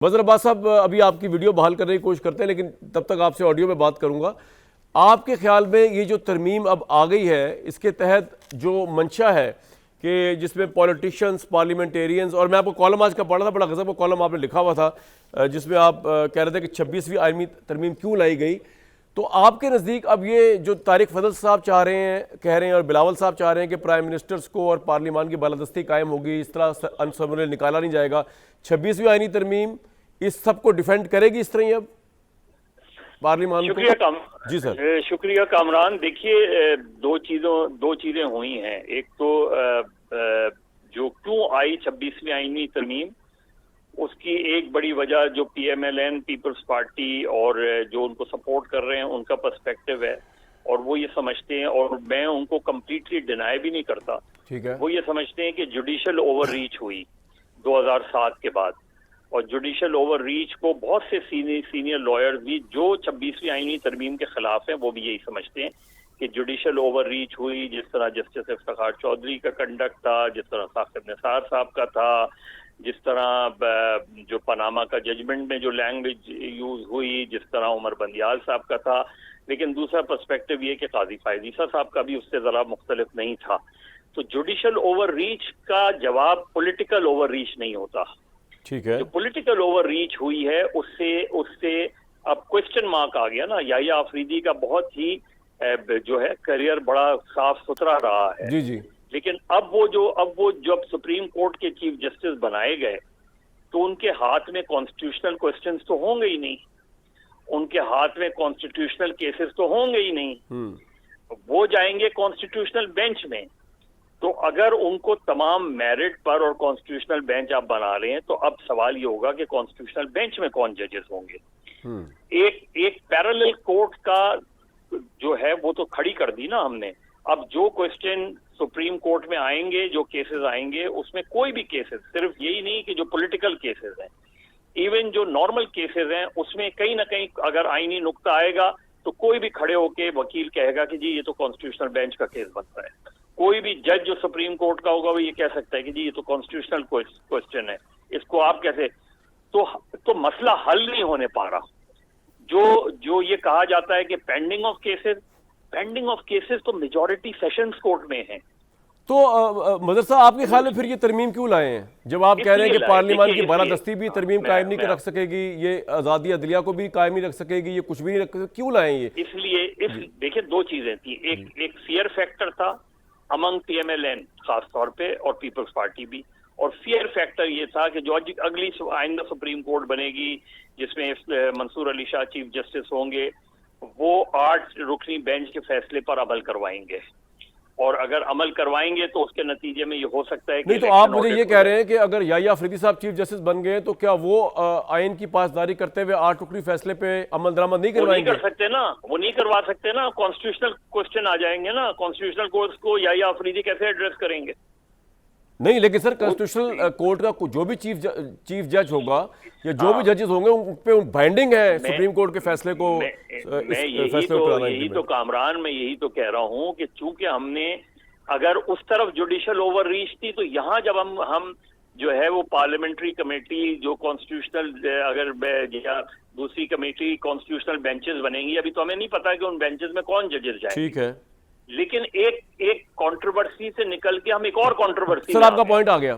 Buzzer Abbas साहब अभी आपकी वीडियो बहाल करने की कोशिश करते हैं, लेकिन तब तक आपसे ऑडियो में बात करूंगा। आपके ख्याल में ये जो तरमीम अब आ गई है, इसके तहत जो मंशा है कि जिसमें पॉलिटिशियंस, पार्लियामेंटेरियंस, और मैं आपको कॉलम आज का पढ़ा था, बड़ा गज़ब का कॉलम आपने लिखा हुआ था, जिसमें आप कह रहे थे कि 26वीं आईनी तरमीम क्यों लाई गई। तो आपके नज़दीक अब ये जो तारिक फजल साहब चाह रहे हैं, कह रहे हैं, और बिलावल साहब चाह रहे हैं कि प्राइम मिनिस्टर्स को और पार्लियामान की बालादस्ती कायम होगी, इस तरह अनसमूल निकाला नहीं जाएगा, 26वीं आईनी तरमीम इस सब को डिफेंड करेगी इस तरह ही अब पार्लियामान को? जी सर। शुक्रिया कामरान। देखिए, दो चीजें हुई हैं। एक तो जो क्यों आई 26वीं आईनी तरमीम, उसकी एक बड़ी वजह जो PMLN पीपल्स पार्टी और जो उनको सपोर्ट कर रहे हैं उनका पर्सपेक्टिव है, और वो ये समझते हैं, और मैं उनको कम्प्लीटली डिनाई भी नहीं करता, ठीक है, वो ये समझते हैं कि जुडिशल ओवर रीच हुई 2007 के बाद। और जुडिशल ओवर रीच को बहुत से सीनियर लॉयर्स भी जो 26वीं आईनी तरमीम के खिलाफ हैं वो भी यही समझते हैं कि जुडिशल ओवर रीच हुई। जिस तरह जस्टिस इफ्तिखार चौधरी का कंडक्ट था, जिस तरह साकिब निसार साहब का था, जिस तरह जो पनामा का जजमेंट में जो लैंग्वेज यूज हुई, जिस तरह उमर बंदियाल साहब का था। लेकिन दूसरा पर्सपेक्टिव ये कि काजी फायजीसा साहब का भी उससे जरा मुख्तलिफ नहीं था। तो जुडिशल ओवर रीच का जवाब पॉलिटिकल ओवर रीच नहीं होता। ठीक है, जो पॉलिटिकल ओवर रीच हुई है उससे अब क्वेश्चन मार्क आ गया ना। याहिया अफरीदी का बहुत ही जो है करियर बड़ा साफ सुथरा रहा है। जी जी। लेकिन अब वो जब सुप्रीम कोर्ट के चीफ जस्टिस बनाए गए तो उनके हाथ में कॉन्स्टिट्यूशनल क्वेश्चंस तो होंगे ही नहीं, उनके हाथ में कॉन्स्टिट्यूशनल केसेस तो होंगे ही नहीं। वो जाएंगे कॉन्स्टिट्यूशनल बेंच में। तो अगर उनको तमाम मेरिट पर और कॉन्स्टिट्यूशनल बेंच आप बना रहे हैं, तो अब सवाल ये होगा कि कॉन्स्टिट्यूशनल बेंच में कौन जजेस होंगे। एक पैरेलल कोर्ट का जो है वो तो खड़ी कर दी ना हमने। अब जो क्वेश्चन सुप्रीम कोर्ट में आएंगे, जो केसेस आएंगे, उसमें कोई भी केसेस, सिर्फ यही नहीं कि जो पॉलिटिकल केसेस हैं, इवन जो नॉर्मल केसेस हैं, उसमें कहीं ना कहीं अगर आईनी नुक्ता आएगा तो कोई भी खड़े होके वकील कहेगा कि जी ये तो कॉन्स्टिट्यूशनल बेंच का केस बनता है। कोई भी जज जो सुप्रीम कोर्ट का होगा वो ये कह सकता है कि जी ये तो कॉन्स्टिट्यूशनल क्वेश्चन है, इसको आप कैसे। तो मसला हल नहीं होने पा रहा। जो ये कहा जाता है कि पेंडिंग ऑफ केसेस तो मेजॉरिटी सेशंस कोर्ट में है। तो मदर साहब, आपके ख्याल में फिर ये तरमीम क्यों लाए हैं, जब आप कह रहे हैं कि पार्लियामान की बालादस्ती भी तरमीम कायम नहीं रख सकेगी, ये आज़ादी अदलिया को भी कायम नहीं रख सकेगी, ये कुछ भी नहीं रख सकेगी, क्यों लाए ये? इसलिए देखिए, दो चीजें थी। एक फियर फैक्टर था अमंग PMLN खास तौर पे, और पीपल्स पार्टी भी। और फियर फैक्टर ये था कि जो अगली आइंदा सुप्रीम कोर्ट बनेगी, जिसमें मंसूर अली शाह चीफ जस्टिस होंगे, वो 8 रुकनी बेंच के फैसले पर अमल करवाएंगे। और अगर अमल करवाएंगे तो उसके नतीजे में ये हो सकता है कि नहीं, तो आप मुझे ये कह रहे हैं कि अगर याहिया अफरीदी साहब चीफ जस्टिस बन गए तो क्या वो आइन की पासदारी करते हुए 8 टुकड़ी फैसले पे अमल दरामद नहीं करवाएंगे? वो नहीं कर सकते ना, वो नहीं करवा सकते ना। कॉन्स्टिट्यूशनल क्वेश्चन आ जाएंगे ना। कॉन्स्टिट्यूशनल कोर्ट को याहिया अफरीदी कैसे एड्रेस करेंगे? नहीं, लेकिन सर कॉन्स्टिट्यूशनल कोर्ट का जो भी चीफ जज होगा या जो भी जजेस होंगे उन पे बाइंडिंग है सुप्रीम कोर्ट के फैसले को। यही तो कामरान, मैं यही तो कह रहा हूँ कि चूंकि हमने अगर उस तरफ जुडिशल ओवर रीच थी, तो यहाँ जब हम जो है वो पार्लियामेंट्री कमेटी जो कॉन्स्टिट्यूशनल, अगर या दूसरी कमेटी कॉन्स्टिट्यूशनल बेंचेस बनेंगी, अभी तो हमें नहीं पता कि उन बेंचेस में कौन जजेस जाएंगे। ठीक है, लेकिन एक कंट्रोवर्सी से निकल के हम एक और कंट्रोवर्सी। सर आपका पॉइंट आ गया,